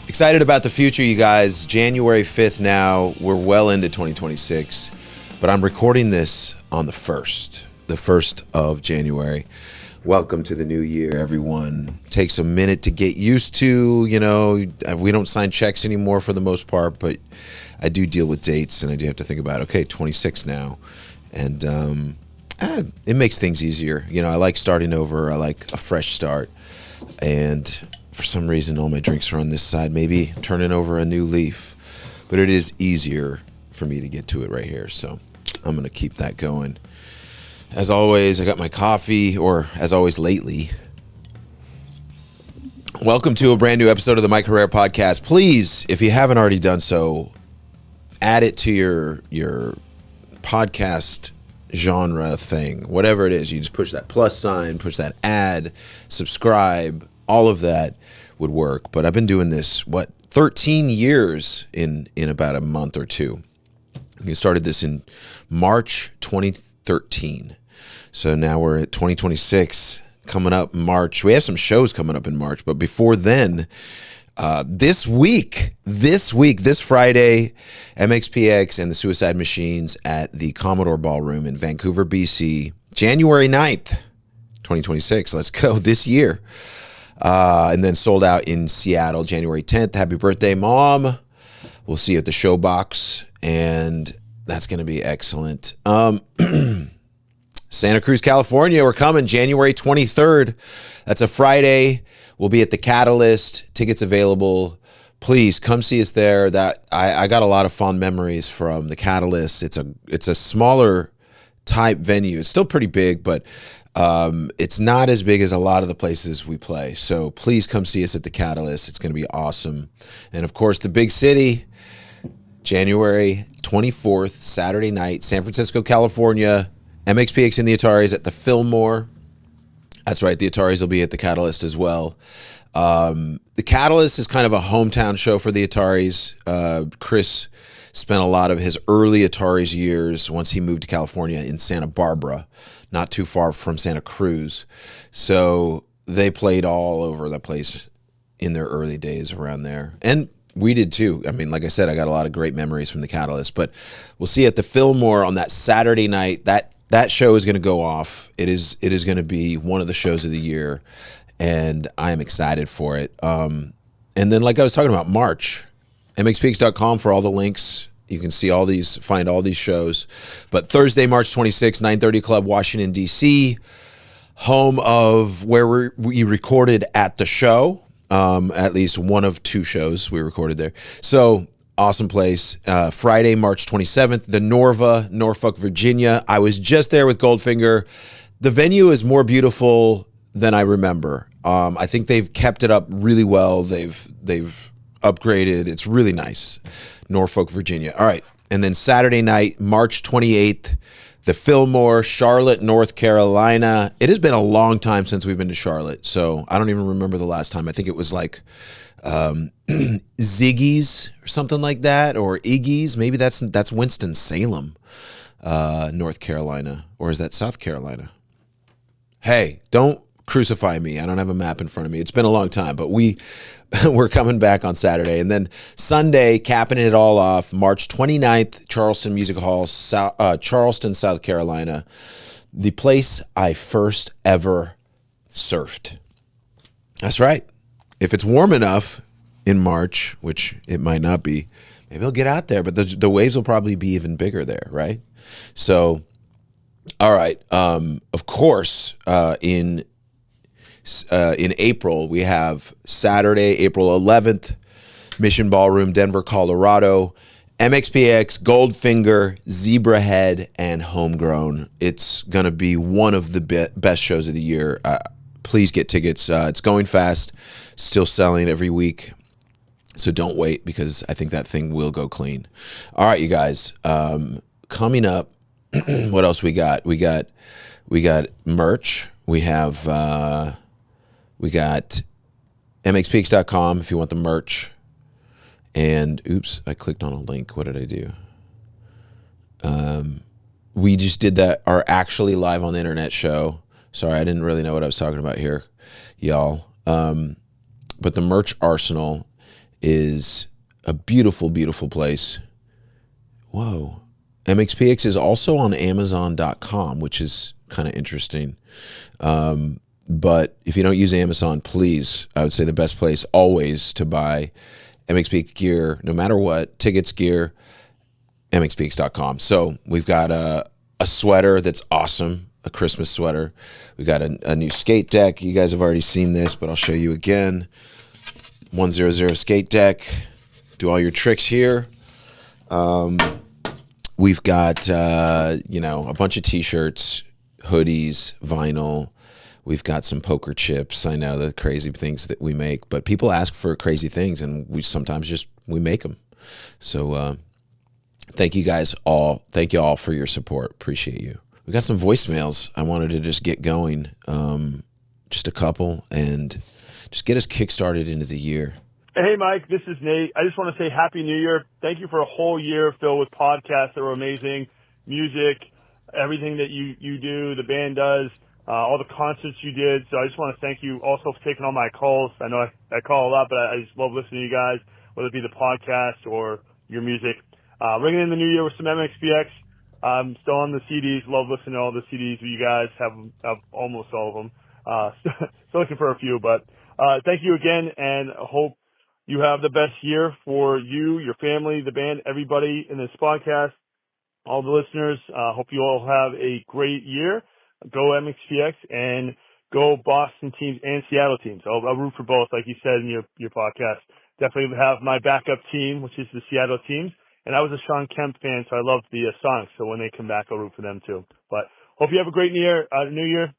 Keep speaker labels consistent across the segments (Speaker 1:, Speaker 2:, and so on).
Speaker 1: Excited about the future, you guys. January 5th now. We're well into 2026, but I'm recording this on the 1st of January. Welcome to the new year, everyone. Takes a minute to get used to, we don't sign checks anymore for the most part, but I do deal with dates and I do have to think about, 26 now. And it makes things easier. I like starting over. I like a fresh start. And for some reason, all my drinks are on this side, maybe turning over a new leaf. But it is easier for me to get to it right here. So I'm going to keep that going. As always, I got my coffee, or as always lately. Welcome to a brand new episode of the Mike Herrera Podcast. Please, if you haven't already done so, add it to your podcast genre thing, whatever it is. You just push that plus sign, push that add, subscribe, all of that would work. But I've been doing this, 13 years in about a month or two. We started this in March 2013. So now we're at 2026 coming up March. We have some shows coming up in March, but before then, this Friday, MxPx and the Suicide Machines at the Commodore Ballroom in Vancouver, BC, January 9th, 2026. Let's go this year. And then sold out in Seattle, January 10th. Happy birthday, Mom. We'll see you at the Showbox, and that's going to be excellent. Santa Cruz, California, we're coming January 23rd. That's a Friday. We'll be at the Catalyst. Tickets available. Please come see us there. That I got a lot of fond memories from the Catalyst. It's a smaller type venue. It's still pretty big, but it's not as big as a lot of the places we play. So please come see us at the Catalyst. It's going to be awesome. And of course, the big city, January 24th, Saturday night, San Francisco, California. MxPx and the Ataris at the Fillmore. That's right, the Ataris will be at the Catalyst as well. The Catalyst is kind of a hometown show for the Ataris. Chris spent a lot of his early Ataris years once he moved to California in Santa Barbara, not too far from Santa Cruz. So they played all over the place in their early days around there. And we did too. I mean, like I said, I got a lot of great memories from the Catalyst. But we'll see you at the Fillmore on that Saturday night. That show is going to go off. It is going to be one of the shows of the year, and I am excited for it. And then, like I was talking about, March, MxPx.com for all the links. You can see find all these shows. But Thursday, March 26th, 930 Club, Washington, D.C., home of where we recorded at the show. At least one of two shows we recorded there. So awesome place. Friday, March 27th, the Norfolk, Virginia. I was just there with Goldfinger. The venue is more beautiful than I remember. I think they've kept it up really well. They've upgraded. It's really nice. Norfolk, Virginia. All right. And then Saturday night, March 28th, the Fillmore, Charlotte, North Carolina. It has been a long time since we've been to Charlotte, so I don't even remember the last time. I think it was like Ziggy's or something like that, or Iggy's. Maybe that's Winston-Salem, North Carolina, or is that South Carolina? Hey, don't crucify me. I don't have a map in front of me. It's been a long time, but we're coming back on Saturday. And then Sunday, capping it all off, March 29th, Charleston Music Hall, Charleston, South Carolina, the place I first ever surfed. That's right. If it's warm enough in March, which it might not be, maybe I'll get out there, but the waves will probably be even bigger there, right? So, all right. Of course, in April, we have Saturday, April 11th, Mission Ballroom, Denver, Colorado, MxPx, Goldfinger, Zebrahead, and Homegrown. It's going to be one of the best shows of the year. Please get tickets. It's going fast, still selling every week. So don't wait, because I think that thing will go clean. All right, you guys. Coming up, what else we got? We got merch. We got MxPx.com if you want the merch. And oops, I clicked on a link. What did I do? We just did our actually live on the internet show. Sorry, I didn't really know what I was talking about here, y'all. But the merch arsenal is a beautiful, beautiful place. Whoa. MxPx is also on Amazon.com, which is kind of interesting. But if you don't use Amazon, please, I would say the best place always to buy MxPx gear, no matter what, tickets, gear, MxPx.com. So we've got a sweater that's awesome, a Christmas sweater. We got a new skate deck. You guys have already seen this, but I'll show you again. 100 skate deck. Do all your tricks here. We've got, a bunch of T-shirts, hoodies, vinyl. We've got some poker chips. I know the crazy things that we make, but people ask for crazy things, and we sometimes we make them. So thank you guys all. Thank you all for your support. Appreciate you. We got some voicemails. I wanted to just get going, just a couple, and just get us kickstarted into the year.
Speaker 2: Hey, Mike, this is Nate. I just want to say Happy New Year. Thank you for a whole year filled with podcasts that were amazing, music, everything that you do, the band does, all the concerts you did. So I just want to thank you also for taking all my calls. I know I call a lot, but I just love listening to you guys, whether it be the podcast or your music. Ringing in the new year with some MxPx. I'm still on the CDs. Love listening to all the CDs. You guys have almost all of them. Still looking for a few, but thank you again, and hope you have the best year for you, your family, the band, everybody in this podcast, all the listeners. Hope you all have a great year. Go MxPx and go Boston teams and Seattle teams. I'll root for both, like you said in your podcast. Definitely have my backup team, which is the Seattle teams. And I was a Sean Kemp fan, so I loved the Sonics. So when they come back, I'll root for them too. But hope you have a great New Year.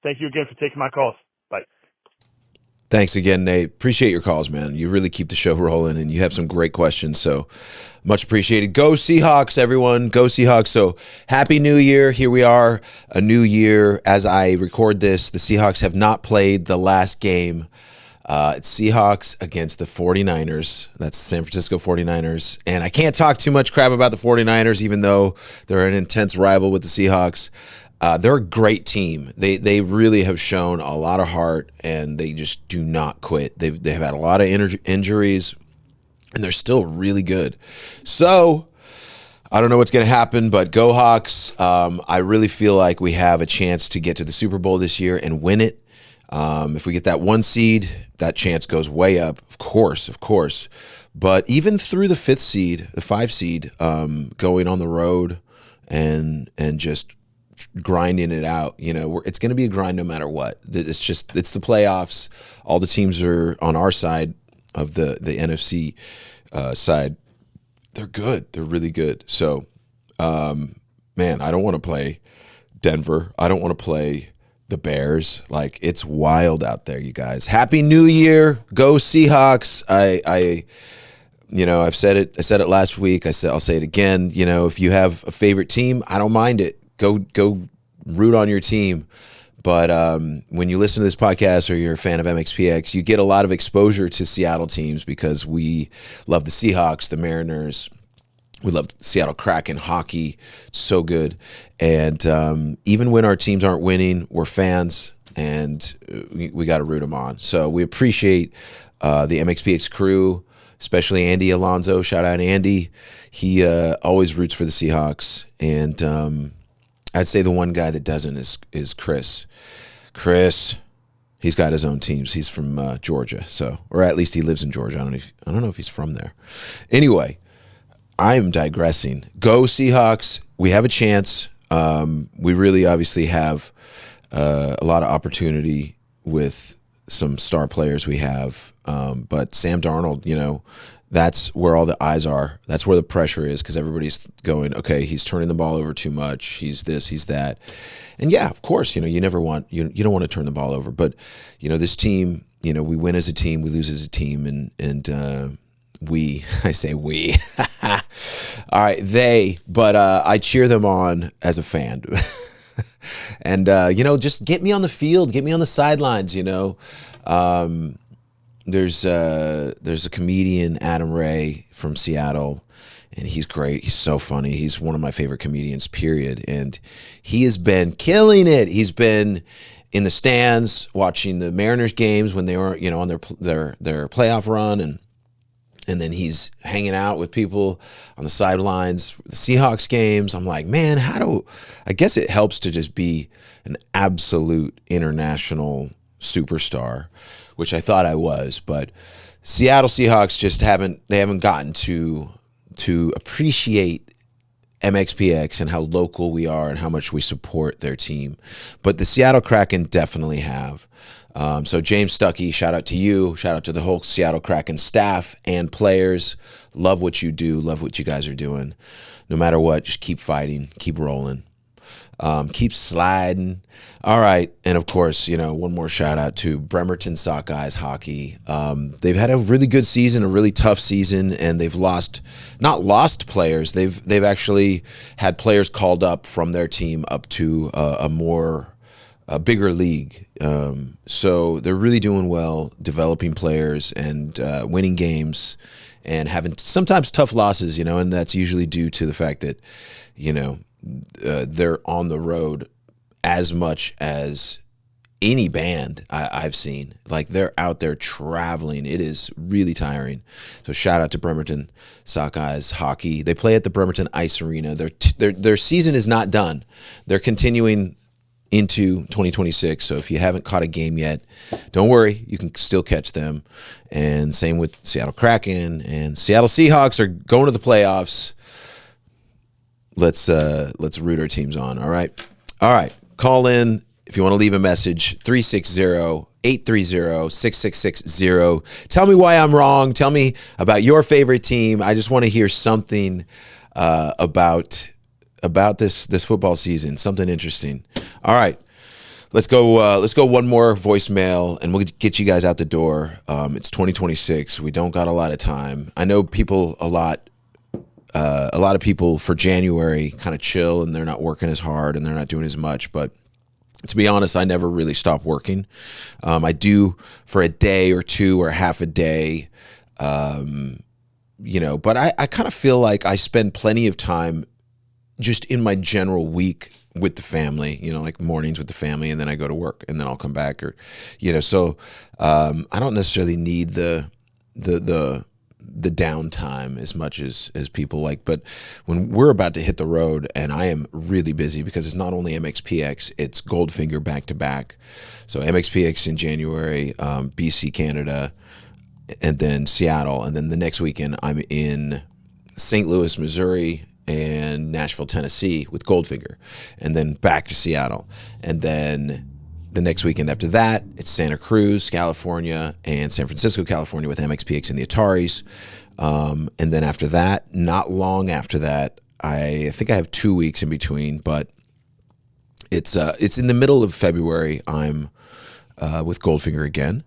Speaker 2: Thank you again for taking my calls. Bye.
Speaker 1: Thanks again, Nate. Appreciate your calls, man. You really keep the show rolling, and you have some great questions, so much appreciated. Go Seahawks, everyone. Go Seahawks. So Happy New Year. Here we are, a new year. As I record this, the Seahawks have not played the last game. It's Seahawks against the 49ers. That's San Francisco 49ers. And I can't talk too much crap about the 49ers, even though they're an intense rival with the Seahawks. They're a great team. They really have shown a lot of heart, and they just do not quit. They've had a lot of injuries, and they're still really good. So I don't know what's going to happen, but go Hawks. I really feel like we have a chance to get to the Super Bowl this year and win it. If we get that 1 seed, that chance goes way up, of course. But even through the 5th seed, the 5 seed, going on the road and just grinding it out, it's going to be a grind no matter what. It's the playoffs. All the teams are on our side of the NFC side. They're good. They're really good. So, man, I don't want to play Denver. I don't want to play the Bears. Like, it's wild out there, you guys. Happy New Year. Go Seahawks. I've said it. I said it last week. I'll say it again. If you have a favorite team, I don't mind it. Go root on your team. But when you listen to this podcast or you're a fan of MxPx, you get a lot of exposure to Seattle teams because we love the Seahawks, the Mariners. We love Seattle Kraken hockey. It's so good. And even when our teams aren't winning, we're fans, and we got to root them on. So we appreciate the MxPx crew, especially Andy Alonso. Shout out Andy. He always roots for the Seahawks. And I'd say the one guy that doesn't is Chris. Chris, he's got his own teams. He's from Georgia, or at least he lives in Georgia. I don't know if he's from there. Anyway, I'm digressing. Go Seahawks. We have a chance. We really obviously have a lot of opportunity with some star players we have. But Sam Darnold, that's where all the eyes are. That's where the pressure is, because everybody's going, okay, he's turning the ball over too much. He's this, he's that. And yeah, of course, you don't want to turn the ball over. But, this team, we win as a team, we lose as a team, and I say we. All right, but I cheer them on as a fan. And, just get me on the field, get me on the sidelines, There's a comedian, Adam Ray, from Seattle, and he's great. He's so funny. He's one of my favorite comedians, period. And he has been killing it. He's been in the stands watching the Mariners games when they were, on their playoff run, and then he's hanging out with people on the sidelines for the Seahawks games. I'm like, man, I guess it helps to just be an absolute international superstar, which I thought I was, but Seattle Seahawks just haven't gotten to appreciate MxPx and how local we are and how much we support their team. But the Seattle Kraken definitely have. So James Stuckey, shout out to you. Shout out to the whole Seattle Kraken staff and players. Love what you do. Love what you guys are doing. No matter what, just keep fighting. Keep rolling. Keep sliding. All right. And of course, one more shout out to Bremerton Sockeyes hockey. They've had a really good season, a really tough season, and they've not lost players. They've actually had players called up from their team up to a bigger league. So they're really doing well, developing players and winning games and having sometimes tough losses, and that's usually due to the fact that, they're on the road as much as any band I've seen. Like, they're out there traveling. It is really tiring. So shout out to Bremerton Sockeyes hockey. They play at the Bremerton Ice Arena. Their season is not done. They're continuing into 2026. So if you haven't caught a game yet, don't worry, you can still catch them. And same with Seattle Kraken and Seattle Seahawks are going to the playoffs. Let's root our teams on. All right. Call in if you want to leave a message. 360-830-6660. Tell me why I'm wrong. Tell me about your favorite team. I just want to hear something about this football season. Something interesting. All right. Let's go one more voicemail, and we'll get you guys out the door. It's 2026. We don't got a lot of time. I know a lot of people for January kind of chill and they're not working as hard and they're not doing as much. But to be honest, I never really stop working. I do for a day or two or half a day, but I kind of feel like I spend plenty of time just in my general week with the family, like mornings with the family, and then I go to work and then I'll come back so I don't necessarily need the downtime as much as people like. But when we're about to hit the road, and I am really busy because it's not only MxPx, it's Goldfinger back to back. So MxPx in January, BC, Canada, and then Seattle. And then the next weekend I'm in St. Louis, Missouri, and Nashville, Tennessee with Goldfinger, and then back to Seattle. And then the next weekend after that, it's Santa Cruz, California, and San Francisco, California with MxPx and the Ataris. And then after that, not long after that, I think I have 2 weeks in between, but it's in the middle of February. I'm with Goldfinger again,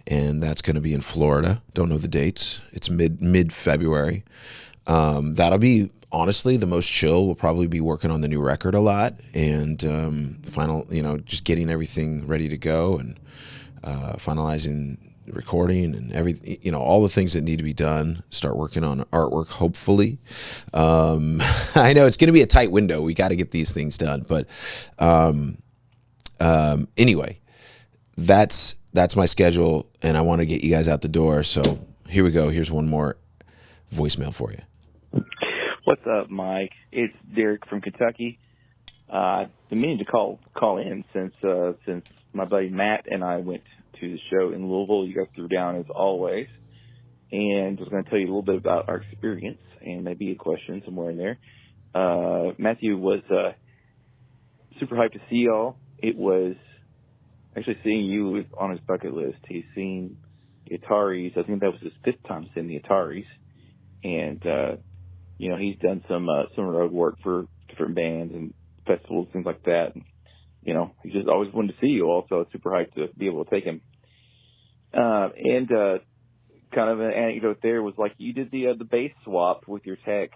Speaker 1: and that's going to be in Florida. Don't know the dates. It's mid-February. That'll be honestly the most chill. We'll probably be working on the new record a lot and just getting everything ready to go and finalizing recording and everything, all the things that need to be done. Start working on artwork, hopefully. I know it's going to be a tight window. We got to get these things done, but anyway, that's my schedule, and I want to get you guys out the door. So here we go. Here's one more voicemail for you.
Speaker 3: What's up, Mike? It's Derek from Kentucky. I've been meaning to call in since my buddy Matt and I went to the show in Louisville. You guys threw down as always, and I was going to tell you a little bit about our experience and maybe a question somewhere in there. Matthew was super hyped to see y'all. It was actually seeing you on his bucket list. He's seen the Ataris. I think that was his 5th time seeing the Ataris, and he's done some road work for different bands and festivals, things like that. And, he just always wanted to see you all, so I was super hyped to be able to take him. And kind of an anecdote there was like you did the bass swap with your tech,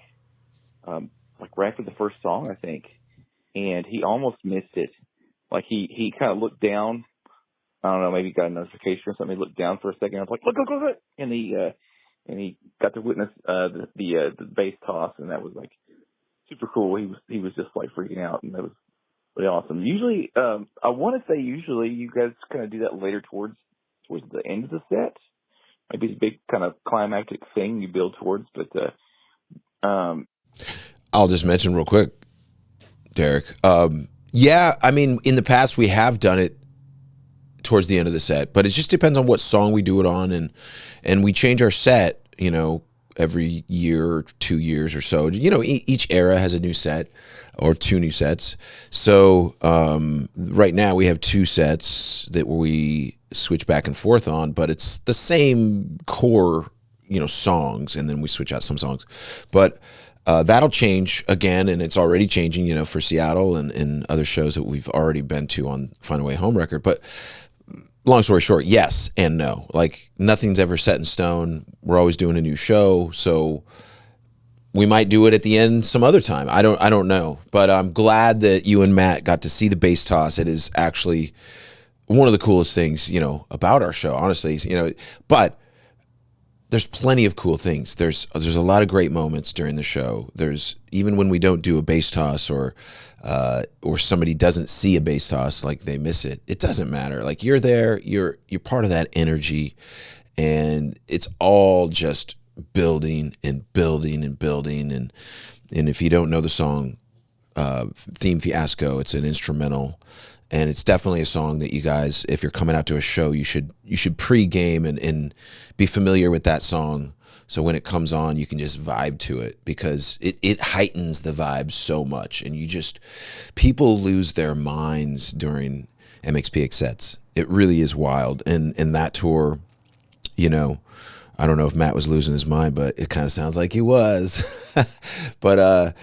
Speaker 3: like right after the first song, I think, and he almost missed it. Like he kind of looked down. I don't know, maybe he got a notification or something. He looked down for a second. I was like, look, and he got to witness the bass toss, and that was like super cool. He was just like freaking out, and that was really awesome. Usually, I want to say usually you guys kind of do that later towards the end of the set. Maybe it's a big kind of climactic thing you build towards, but
Speaker 1: I'll just mention real quick, Derek. Yeah, I mean, in the past we have done it towards the end of the set, but it just depends on what song we do it on, and we change our set, every year or 2 years or so. Each era has a new set or 2 new sets. So right now we have 2 sets that we switch back and forth on, but it's the same core, songs, and then we switch out some songs. But that'll change again, and it's already changing, for Seattle and other shows that we've already been to on Find a Way Home record. But long story short, yes and no. Like, nothing's ever set in stone. We're always doing a new show, so we might do it at the end some other time. I don't know, but I'm glad that you and Matt got to see the bass toss. It is actually one of the coolest things, about our show, honestly. But there's plenty of cool things. There's a lot of great moments during the show. There's, even when we don't do a bass toss or somebody doesn't see a bass toss, like they miss it. It doesn't matter. Like, you're there, you're part of that energy, and it's all just building and building and building. And if you don't know the song Theme Fiasco, it's an instrumental. And it's definitely a song that you guys, if you're coming out to a show, you should pre-game and be familiar with that song. So when it comes on, you can just vibe to it, because it heightens the vibe so much. And people lose their minds during MxPx sets. It really is wild. And that tour, I don't know if Matt was losing his mind, but it kind of sounds like he was. But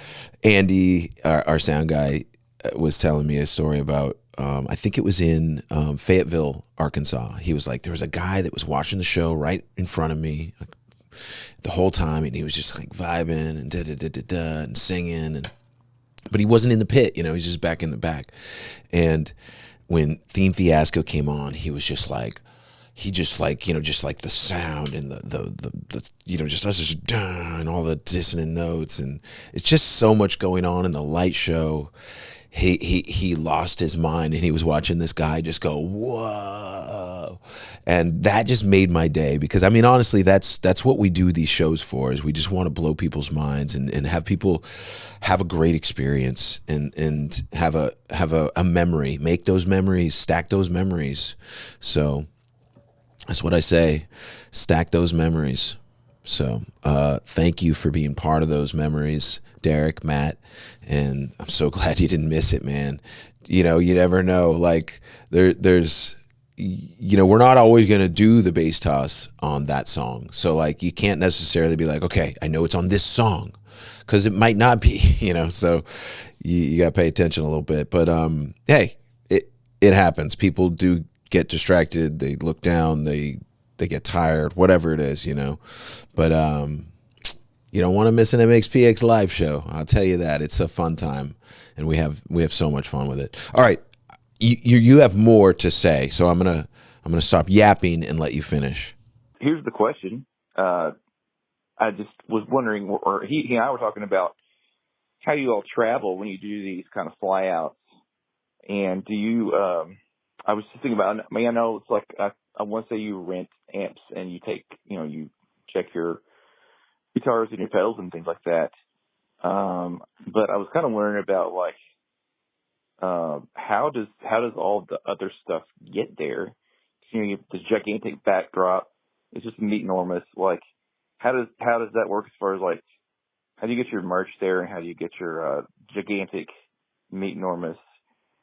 Speaker 1: Andy, our sound guy, was telling me a story about, I think it was in Fayetteville, Arkansas. He was like, there was a guy that was watching the show right in front of me the whole time, and he was just like vibing and da-da-da-da-da and singing, but he wasn't in the pit, he's just back in the back. And when Theme Fiasco came on, he was just like, just like the sound and the just us just and all the dissonant notes, and it's just so much going on in the light show. He lost his mind, and he was watching this guy just go, whoa. And that just made my day, because I mean, honestly, that's what we do these shows for, is we just want to blow people's minds and have people have a great experience and have a memory, make those memories, stack those memories. So that's what I say, stack those memories. So thank you for being part of those memories, Derek, Matt, and I'm so glad you didn't miss it, man. You never know. Like, there's, we're not always going to do the bass toss on that song. So, like, you can't necessarily be like, okay, I know it's on this song, because it might not be, so you got to pay attention a little bit. But, hey, it happens. People do get distracted. They look down, they get tired, whatever it is, But you don't want to miss an MxPx live show. I'll tell you that. It's a fun time, and we have so much fun with it. All right, you have more to say, so I'm gonna stop yapping and let you finish.
Speaker 3: Here's the question. I just was wondering, or he and I were talking about how you all travel when you do these kind of flyouts, and do you? I was just thinking about. I mean, I know it's like I want to say you rent amps and you take, you check your guitars and your pedals and things like that. But I was kind of wondering about, like, how does all the other stuff get there? You have this gigantic backdrop. It's just meat enormous. Like, how does that work as far as, like, how do you get your merch there, and how do you get your gigantic meat enormous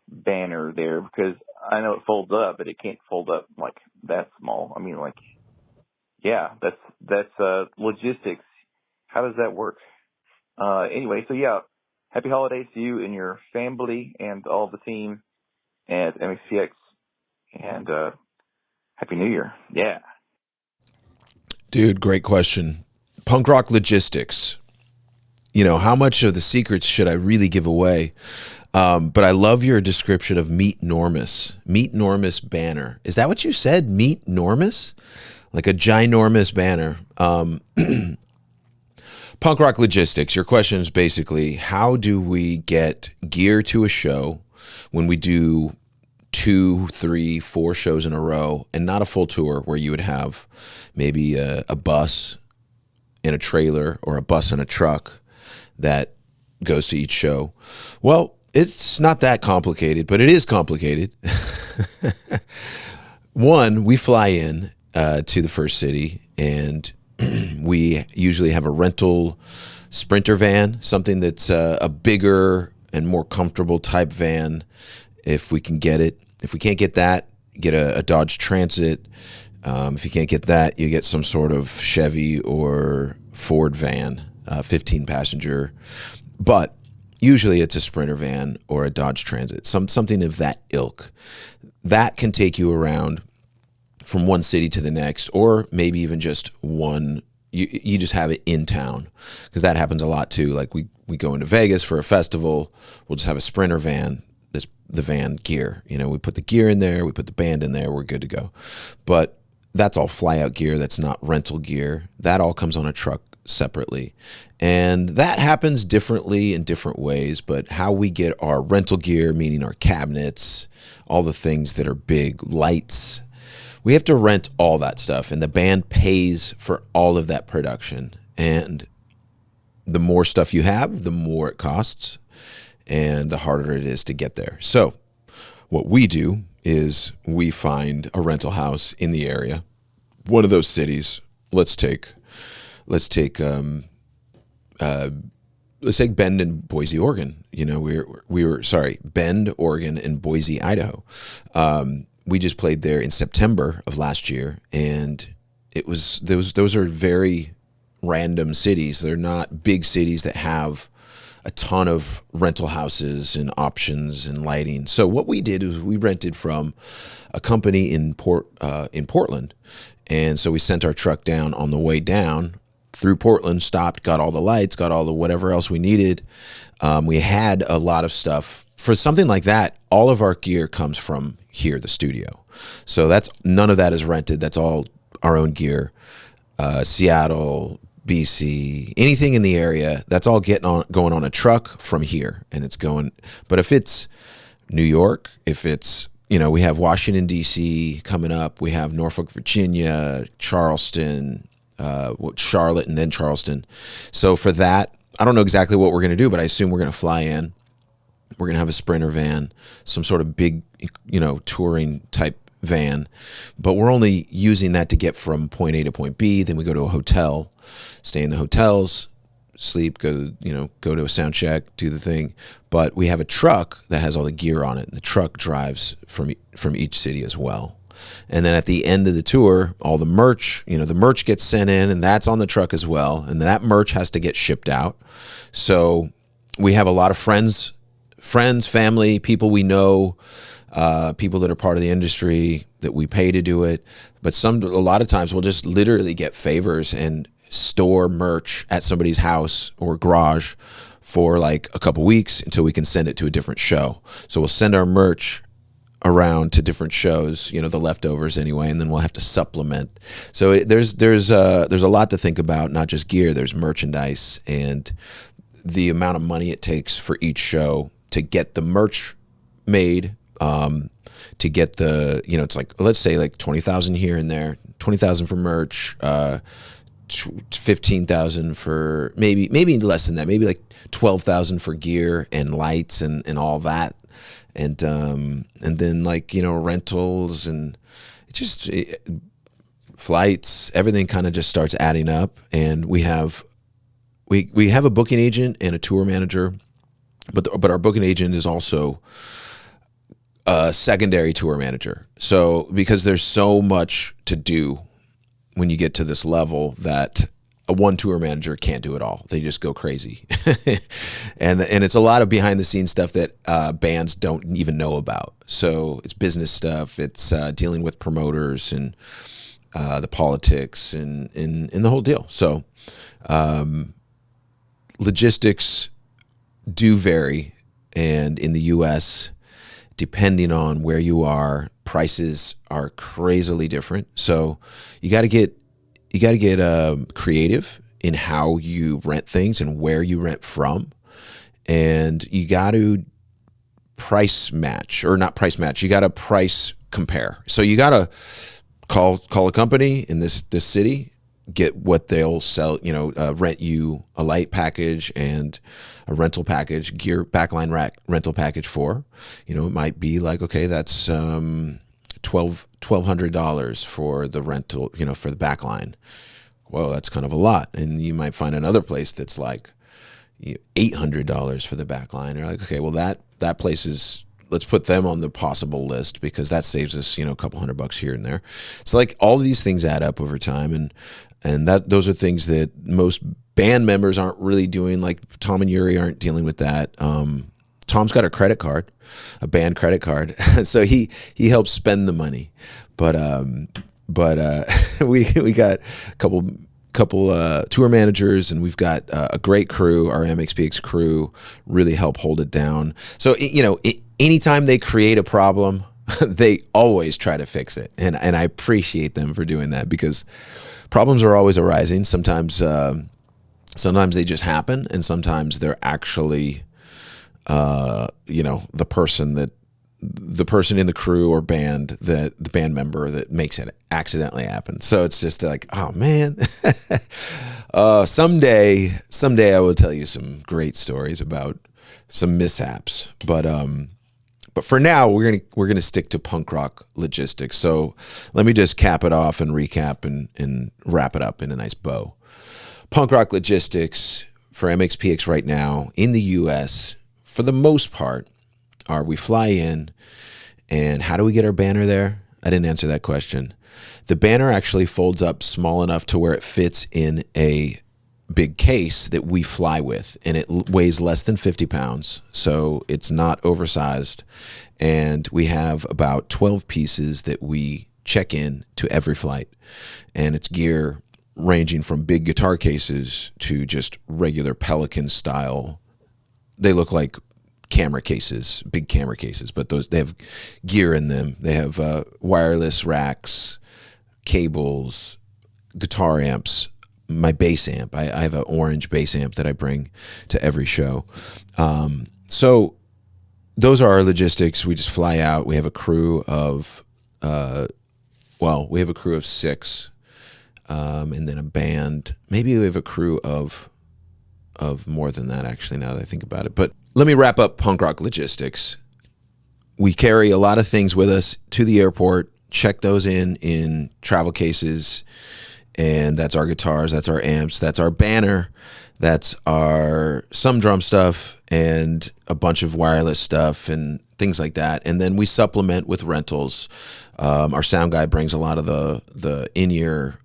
Speaker 3: banner there? Because I know it folds up, but it can't fold up like that small. I mean, like, yeah, that's logistics. How does that work? Anyway, so yeah, happy holidays to you and your family and all the team at MxPx, and happy New Year. Yeah.
Speaker 1: Dude, great question. Punk rock logistics. How much of the secrets should I really give away? But I love your description of meat enormous banner. Is that what you said? Meat enormous? Like a ginormous banner. Punk rock logistics. Your question is basically, how do we get gear to a show when we do 2, 3, 4 shows in a row, and not a full tour where you would have maybe a bus and a trailer or a bus and a truck that goes to each show. Well, it's not that complicated, but it is complicated. One, we fly in to the first city, and we usually have a rental Sprinter van, something that's a bigger and more comfortable type van if we can get it. If we can't get that, get a Dodge Transit. If you can't get that, you get some sort of Chevy or Ford van, 15-passenger. But usually it's a Sprinter van or a Dodge Transit, something of that ilk. That can take you around from one city to the next, or maybe even just one. You just have it in town, because that happens a lot too. Like we go into Vegas for a festival, we'll just have a Sprinter van, the van gear. We put the gear in there, we put the band in there, we're good to go. But that's all fly out gear. That's not rental gear. That all comes on a truck separately. And that happens differently in different ways, but how we get our rental gear, meaning our cabinets, all the things that are big, lights, we have to rent all that stuff, and the band pays for all of that production. And the more stuff you have, the more it costs, and the harder it is to get there. So what we do is we find a rental house in the area, one of those cities. Let's take Bend and Boise, Oregon. Bend, Oregon, and Boise, Idaho. We just played there in September of last year, and it was those are very random cities. They're not big cities that have a ton of rental houses and options and lighting. So what we did is we rented from a company in Portland, and so we sent our truck down. On the way down through Portland, stopped, got all the lights, got all the whatever else we needed. We had a lot of stuff. For something like that, all of our gear comes from here, the studio. So none of that is rented. That's all our own gear. Seattle, BC, anything in the area, that's all going on a truck from here, and it's going. But if it's New York, if it's, we have Washington, D.C. coming up, we have Norfolk, Virginia, Charleston, Charlotte, and then Charleston. So for that, I don't know exactly what we're going to do, but I assume we're going to fly in. We're going to have a Sprinter van, some sort of big, touring type van, but we're only using that to get from point A to point B. Then we go to a hotel, stay in the hotels, sleep, go to a sound check, do the thing. But we have a truck that has all the gear on it, and the truck drives from each city as well. And then at the end of the tour, all the merch, the merch gets sent in, and that's on the truck as well. And that merch has to get shipped out. So we have a lot of friends, family, people we know, people that are part of the industry that we pay to do it. But a lot of times we'll just literally get favors and store merch at somebody's house or garage for like a couple weeks until we can send it to a different show. So we'll send our merch around to different shows, the leftovers anyway, and then we'll have to supplement. So there's a lot to think about, not just gear. There's merchandise and the amount of money it takes for each show to get the merch made, to get the, it's like, let's say like 20,000 here and there, 20,000 for merch, 15,000 for maybe less than that, maybe like 12,000 for gear and lights and all that. And then like, rentals and flights, everything kind of just starts adding up. And we have a booking agent and a tour manager, but our booking agent is also a secondary tour manager. So because there's so much to do when you get to this level that a one tour manager can't do it all. They just go crazy. and it's a lot of behind the scenes stuff that bands don't even know about. So it's business stuff. It's dealing with promoters and the politics and the whole deal. So logistics do vary. And in the U.S., depending on where you are, prices are crazily different. So you got to get creative in how you rent things and where you rent from, and you got to price match, or not price match. You got to price compare. So you got to call a company in this city, get what they'll sell, rent you a light package and a rental package, gear backline rack rental package for. It might be like, okay, that's $1,200 for the rental, for the backline. Whoa, that's kind of a lot. And you might find another place that's like $800 for the backline. You're like, okay, well that place is, let's put them on the possible list because that saves us, a couple $100 here and there. So like all of these things add up over time, and those are things that most band members aren't really doing. Like Tom and Yuri aren't dealing with that. Tom's got a credit card, a band credit card, so he helps spend the money. But we got a couple tour managers, and we've got a great crew. Our MxPx crew really help hold it down. So anytime they create a problem, they always try to fix it, and I appreciate them for doing that, because problems are always arising. Sometimes they just happen, and sometimes they're actually the person in the crew or band, the band member that makes it accidentally happen. So it's just like, oh man, someday I will tell you some great stories about some mishaps. But for now, we're gonna stick to punk rock logistics. So let me just cap it off and recap and wrap it up in a nice bow. Punk rock logistics for MxPx right now in the U.S., for the most part, are we fly in, and how do we get our banner there? I didn't answer that question. The banner actually folds up small enough to where it fits in a big case that we fly with, and it weighs less than 50 pounds, so it's not oversized. And we have about 12 pieces that we check in to every flight, and it's gear ranging from big guitar cases to just regular Pelican style. They look like camera cases, big camera cases, but they have gear in them. They have wireless racks, cables, guitar amps, my bass amp. I have an orange bass amp that I bring to every show. So those are our logistics. We just fly out. We have a crew of, we have a crew of 6, and then a band. Maybe we have a crew of more than that, actually, now that I think about it. But let me wrap up punk rock logistics. We carry a lot of things with us to the airport, check those in travel cases, and that's our guitars, that's our amps, that's our banner, that's some drum stuff, and a bunch of wireless stuff and things like that. And then we supplement with rentals. Our sound guy brings a lot of the in-ear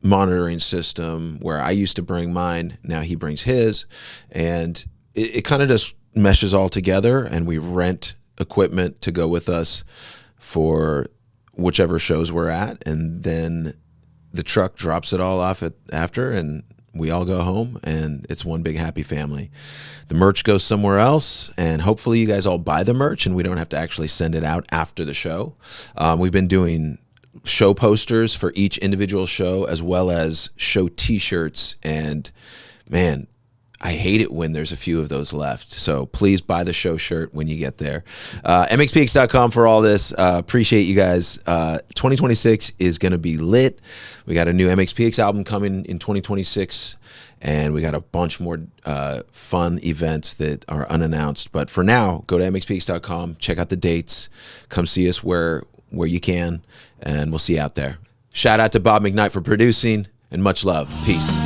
Speaker 1: monitoring system, where I used to bring mine, now he brings his, and it kind of just meshes all together, and we rent equipment to go with us for whichever shows we're at, and then the truck drops it all off after, and we all go home, and it's one big happy family. The merch goes somewhere else, and hopefully you guys all buy the merch and we don't have to actually send it out after the show. We've been doing show posters for each individual show, as well as show t-shirts, and man, I hate it when there's a few of those left. So please buy the show shirt when you get there. MxPx.com for all this. Appreciate you guys. 2026 is going to be lit. We got a new MxPx album coming in 2026, and we got a bunch more fun events that are unannounced. But for now, go to MxPx.com, check out the dates, come see us where you can, and we'll see you out there. Shout out to Bob McKnight for producing, and much love. Peace.